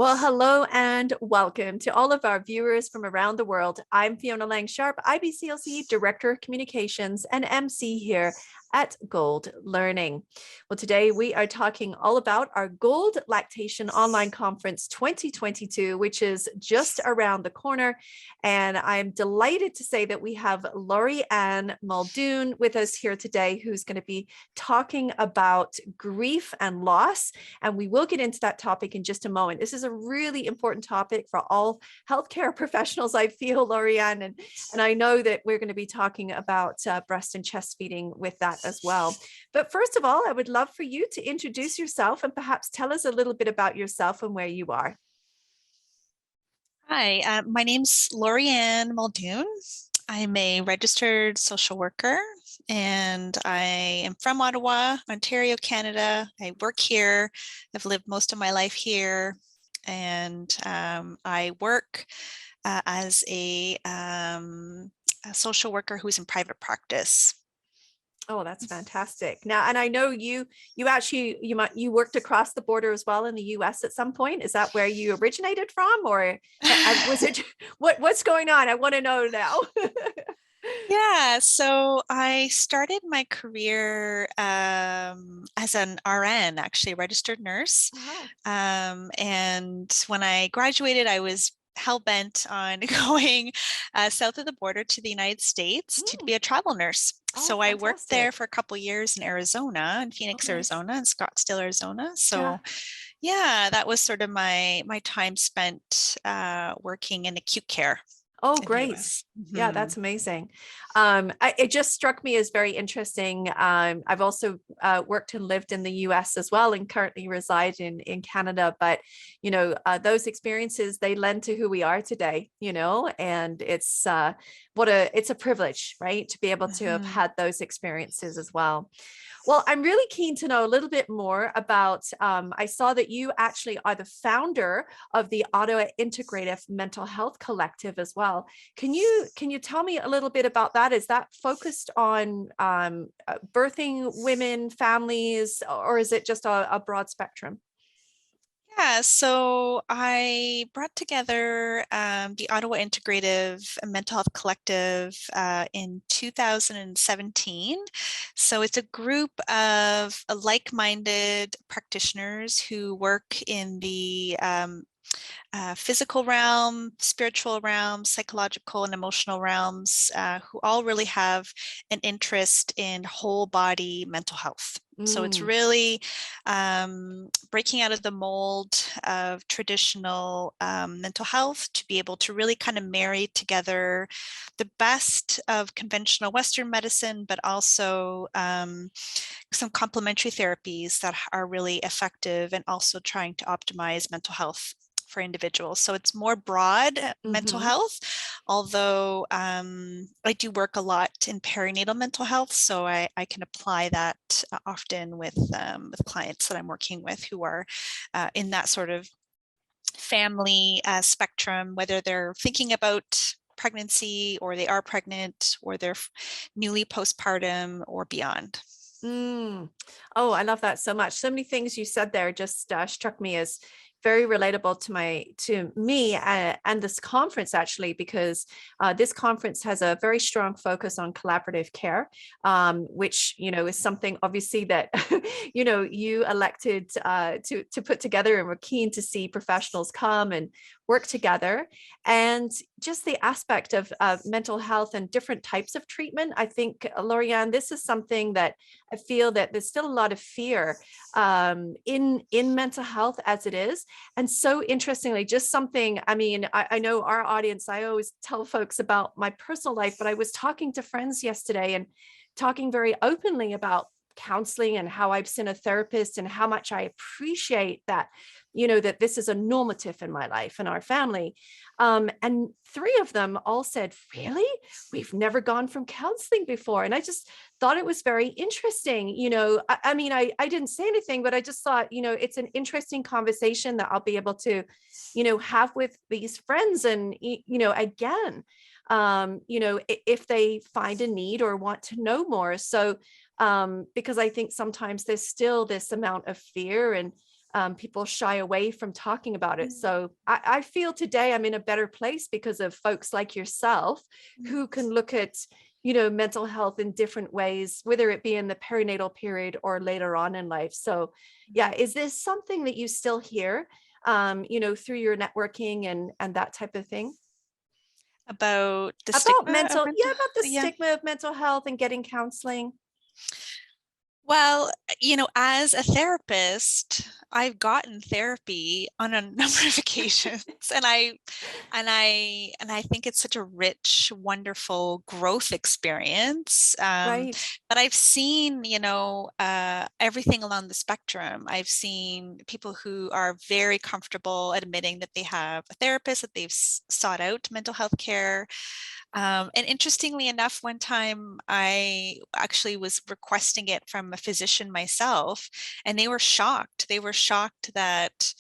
Well, hello and welcome to all of our viewers from around the world. I'm Fiona Lang Sharp, IBCLC Director of Communications and MC here at Gold Learning. Well, today we are talking all about our Gold Lactation Online Conference 2022, which is just around the corner. And I'm delighted to say that we have Lorianne Muldoon with us here today, who's going to be talking about grief and loss. And we will get into that topic in just a moment. This is a really important topic for all healthcare professionals, I feel, Lorianne. And I know that we're going to be talking about breast and chest feeding with that as well. But first of all, I would love for you to introduce yourself and perhaps tell us a little bit about yourself and where you are. Hi, my name's Lorianne Muldoon. I'm a registered social worker and I am from Ottawa, Ontario, Canada. I work here. I've lived most of my life here and I work as a social worker who's in private practice. Oh, that's fantastic. Now, and I know you worked across the border as well in the US at some point. Is that where you originated from, or was it what's going on? I want to know now. Yeah, so I started my career as an RN, actually, a registered nurse. Wow. And when I graduated, I was hell-bent on going south of the border to the United States to Mm. be a travel nurse. Oh, So I worked there fantastic. for a couple years in Arizona, in Oh, Phoenix, nice. Arizona, and Scottsdale, Arizona. Yeah. So yeah, that was sort of my time spent working in acute care Oh, in the great. US. Yeah, Mhm. that's amazing. It just struck me as very interesting. I've also worked and lived in the US as well and currently reside in Canada. But, those experiences, they lend to who we are today, and it's a privilege, right? To be able to have Mhm. had those experiences as well. Well, I'm really keen to know a little bit more about. I saw that you actually are the founder of the Ottawa Integrative Mental Health Collective as well. Can you tell me a little bit about that? Is that focused on birthing women, families, or is it just a broad spectrum? Yeah, so I brought together the Ottawa Integrative Mental Health Collective in 2017. So it's a group of like-minded practitioners who work in the physical realm, spiritual realm, psychological and emotional realms, who all really have an interest in whole body mental health. So it's Mm. really breaking out of the mold of traditional mental health to be able to really kind of marry together the best of conventional Western medicine, but also some complementary therapies that are really effective and also trying to optimize mental health for individuals. So it's more broad mental Hmm. health, although I do work a lot in perinatal mental health. So I can apply that often with clients that I'm working with who are in that sort of family spectrum, whether they're thinking about pregnancy or they are pregnant or they're newly postpartum or beyond. Mm. Oh, I love that so much. So many things you said there just struck me as very relatable to me and this conference actually, because this conference has a very strong focus on collaborative care, which is something obviously that you elected to put together, and we're keen to see professionals come and work together. And just the aspect of mental health and different types of treatment. I think, Lorianne, this is something that I feel that there's still a lot of fear in mental health as it is. And so interestingly, just something, I mean, I know our audience, I always tell folks about my personal life, but I was talking to friends yesterday and talking very openly about counseling and how I've seen a therapist and how much I appreciate that, that this is a normative in my life and our family. And three of them all said, really? We've never gone from counseling before. And I just thought it was very interesting. I mean, I didn't say anything, but I just thought, it's an interesting conversation that I'll be able to, have with these friends. And, again, if they find a need or want to know more. So, because I think sometimes there's still this amount of fear and people shy away from talking about it. Mm, So I feel today I'm in a better place because of folks like yourself mm. who can look at, you know, mental health in different ways, whether it be in the perinatal period or later on in life. So yeah, is this something that you still hear, you know, through your networking and that type of thing? About the About stigma of mental, yeah, mental, about the yeah. stigma of mental health and getting counseling. Well, as a therapist, I've gotten therapy on a number of occasions, and I think it's such a rich, wonderful growth experience. Right, But I've seen, everything along the spectrum. I've seen people who are very comfortable admitting that they have a therapist, that they've sought out mental health care. And interestingly enough, one time I actually was requesting it from a physician myself, and they were shocked. They were shocked that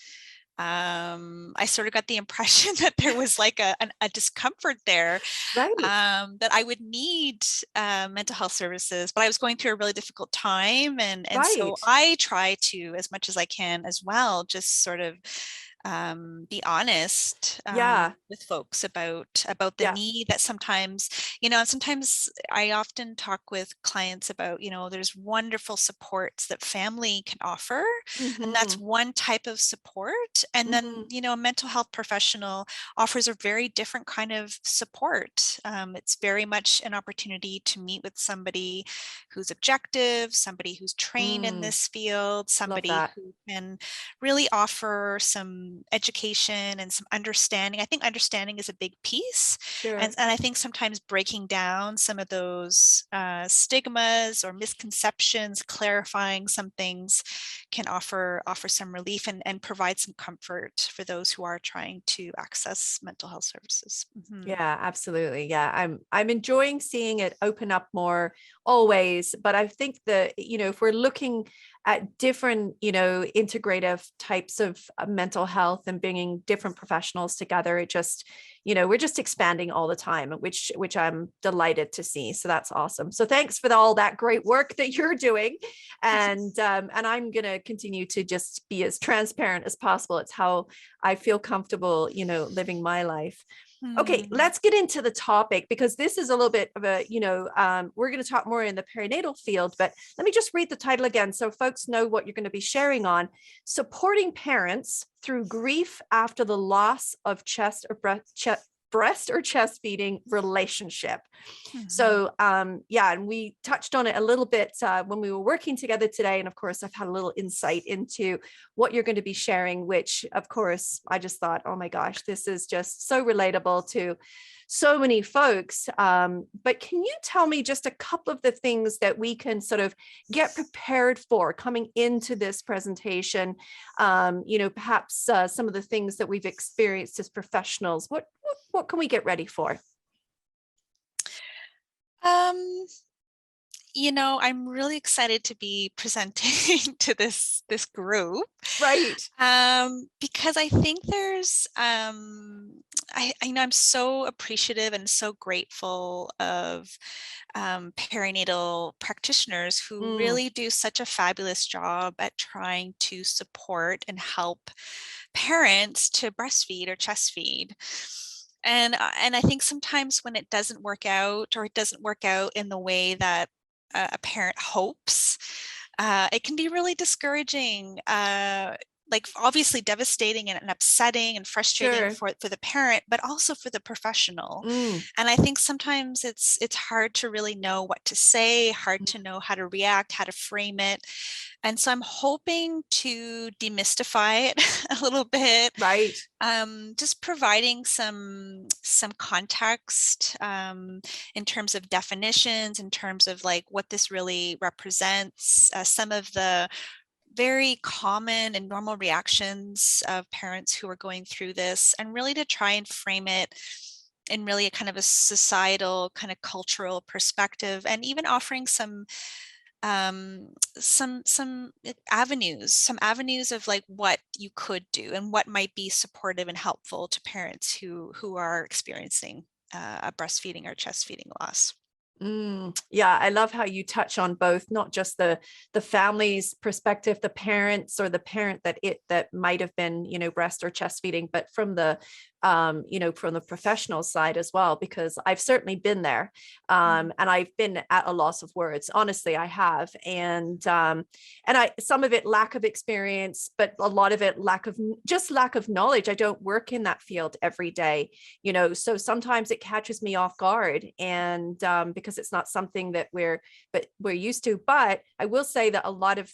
I sort of got the impression that there was like a discomfort there, right, that I would need mental health services, but I was going through a really difficult time. And so right. I try to, as much as I can as well, just sort of be honest Yeah, with folks about the yeah. need that sometimes, sometimes I often talk with clients about, there's wonderful supports that family can offer, and that's Mm-hmm. one type of support. And then, Mm-hmm. a mental health professional offers a very different kind of support. It's very much an opportunity to meet with somebody who's objective, somebody who's trained in Mm, this field, love somebody that. who can really offer some education and some understanding. I think understanding is a big piece. And, Sure. and I think sometimes breaking down some of those stigmas or misconceptions, clarifying some things can offer some relief and provide some comfort for those who are trying to access mental health services. Mhm. Yeah, absolutely. Yeah, I'm enjoying seeing it open up more always, but I think that, you know, if we're looking at different, you know, integrative types of mental health and bringing different professionals together, it just, you know, we're just expanding all the time, which I'm delighted to see. So that's awesome. So thanks for all that great work that you're doing, and I'm gonna continue to just be as transparent as possible. It's how I feel comfortable, you know, living my life. Okay, Hmm. let's get into the topic because this is a little bit of a, you know, we're going to talk more in the perinatal field, but let me just read the title again so folks know what you're going to be sharing on. Supporting parents through grief after the loss of breast or chest feeding relationship. Hmm. So yeah, and we touched on it a little bit when we were working together today. And of course, I've had a little insight into what you're going to be sharing, which of course, I just thought, oh my gosh, this is just so relatable to so many folks. But can you tell me just a couple of the things that we can sort of get prepared for coming into this presentation? You know, perhaps some of the things that we've experienced as professionals. What can we get ready for? Um, I'm really excited to be presenting to this group, Right. because I think there's I know I'm so appreciative and so grateful of perinatal practitioners who Mm, really do such a fabulous job at trying to support and help parents to breastfeed or chest feed. And I think sometimes when it doesn't work out, or it doesn't work out in the way that a parent hopes, it can be really discouraging. Like obviously devastating and upsetting and frustrating sure. for the parent, but also for the professional. Mm, And I think sometimes it's hard to really know what to say, hard to mm, know how to react, how to frame it. And so I'm hoping to demystify it a little bit, right. just providing some context, in terms of definitions, in terms of like what this really represents, some of the very common and normal reactions of parents who are going through this, and really to try and frame it in really a kind of a societal, kind of cultural perspective, and even offering some avenues of like what you could do and what might be supportive and helpful to parents who are experiencing a breastfeeding or chest feeding loss. Yeah, I love how you touch on both, not just the family's perspective, the parents or the parent that might have been, breast or chest feeding, but from the from the professional side as well, because I've certainly been there. And I've been at a loss of words. Honestly, I have. And I, some of it lack of experience, but a lot of it lack of knowledge. I don't work in that field every day, so sometimes it catches me off guard, and because it's not something that we're used to. But I will say that a lot of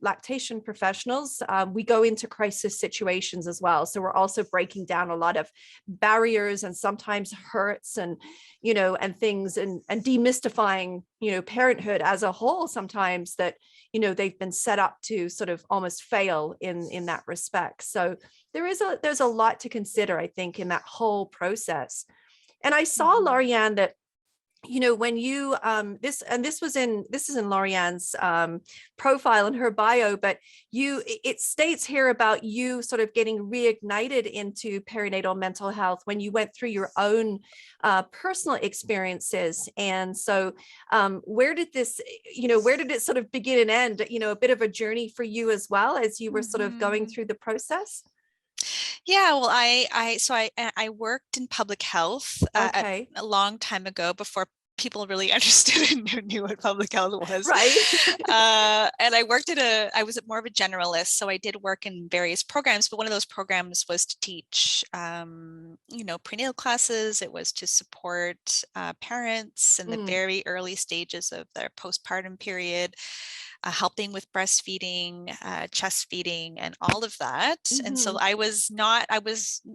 lactation professionals, we go into crisis situations as well, so we're also breaking down a lot of barriers and sometimes hurts and things, and demystifying parenthood as a whole sometimes, that they've been set up to sort of almost fail in that respect. So there's a lot to consider, I think, in that whole process. And I saw, Lorianne, that when you this is in Lorianne's profile in her bio, but it states here about you sort of getting reignited into perinatal mental health when you went through your own personal experiences. And so where did it sort of begin and end, a bit of a journey for you as well, as you were sort of going through the process? Yeah, well, I worked in public health Okay. a long time ago, before people really understood and knew what public health was. Right. And I was more of a generalist, so I did work in various programs, but one of those programs was to teach, prenatal classes. It was to support parents in the very early stages of their postpartum period. Helping with breastfeeding, chest feeding, and all of that. And so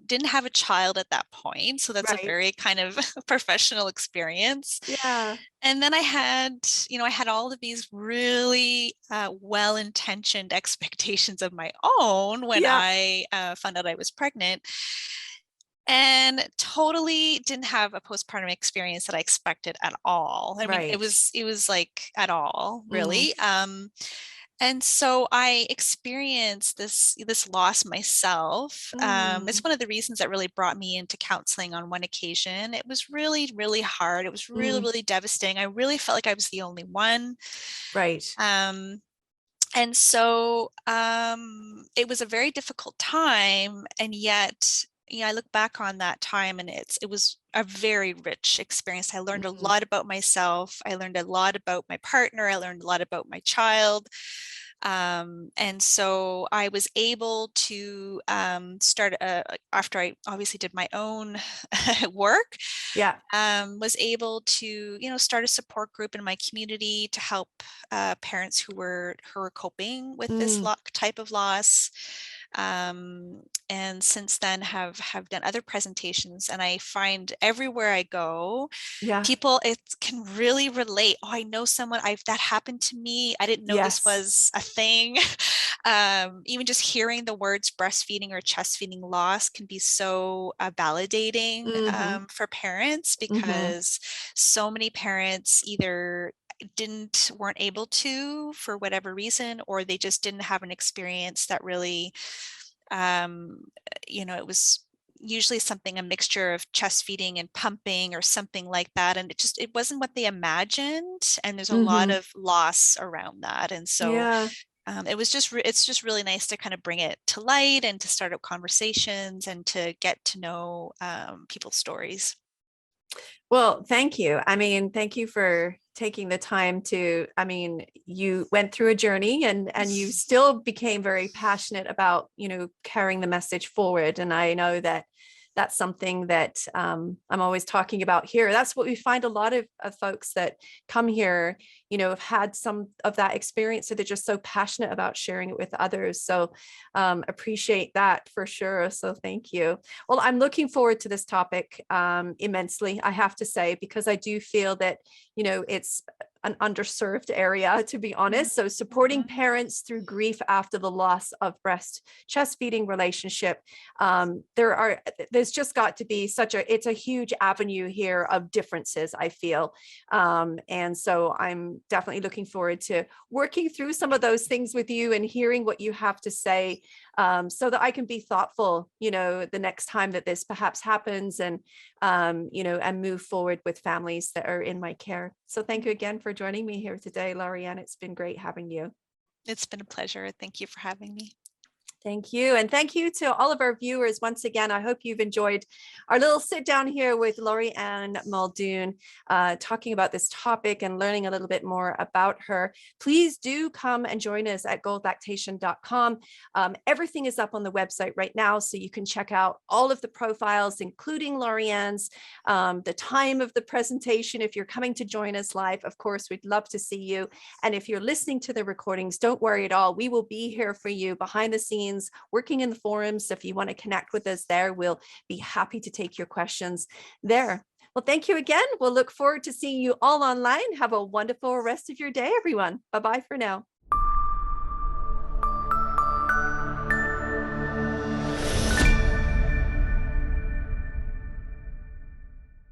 didn't have a child at that point. So that's a Right. very kind of professional experience. Yeah. And then I had all of these really well-intentioned expectations of my own when Yeah. I found out I was pregnant, and totally didn't have a postpartum experience that I expected at all. I mean, it Right. was like at all, Mm. really. And so I experienced this loss myself. It's Mm. one of the reasons that really brought me into counseling on one occasion. It was really, really hard. It was really, Mm. really devastating. I really felt like I was the only one. Right. Um, and so it was a very difficult time, and yet, I look back on that time, and it was a very rich experience. I learned a Mm. lot about myself. I learned a lot about my partner. I learned a lot about my child. And so I was able to start, after I obviously did my own work, Yeah. was able to, start a support group in my community to help parents who were coping with this Mm. type of loss. And since then have done other presentations, and I find everywhere I go, Yeah. people it can really relate. Oh, I know someone, that happened to me. I didn't know this Yes. was a thing. Even just hearing the words breastfeeding or chest feeding loss can be so validating Mm-hmm. for parents, Mm-hmm. because so many parents either weren't able to for whatever reason, or they just didn't have an experience that really, um, it was usually a mixture of chest feeding and pumping or something like that, and it wasn't what they imagined, and there's a lot Mm-hmm. of loss around that. And so Yeah. it's just really nice to kind of bring it to light and to start up conversations and to get to know people's stories. Well, thank you. I mean, thank you for taking the time to, I mean, you went through a journey, and you still became very passionate about, carrying the message forward. And I know that that's something that I'm always talking about here. That's what we find a lot of folks that come here, have had some of that experience. So they're just so passionate about sharing it with others. So appreciate that for sure. So thank you. Well, I'm looking forward to this topic immensely, I have to say, because I do feel that, it's an underserved area, to be honest. So supporting Mhm. parents through grief after the loss of breast chest feeding relationship. There's just got to be it's a huge avenue here of differences, I feel. And so I'm definitely looking forward to working through some of those things with you and hearing what you have to say so that I can be thoughtful, the next time that this perhaps happens, and, and move forward with families that are in my care. So thank you again for joining me here today, Lorianne. It's been great having you. It's been a pleasure. Thank you for having me. Thank you. And thank you to all of our viewers. Once again, I hope you've enjoyed our little sit down here with Lorianne Muldoon, talking about this topic and learning a little bit more about her. Please do come and join us at goldlactation.com. Everything is up on the website right now, so you can check out all of the profiles, including Lorianne's, the time of the presentation. If you're coming to join us live, of course, we'd love to see you. And if you're listening to the recordings, don't worry at all. We will be here for you behind the scenes, working in the forums. So if you want to connect with us there, we'll be happy to take your questions there. Well, thank you again. We'll look forward to seeing you all online. Have a wonderful rest of your day, everyone. Bye-bye for now.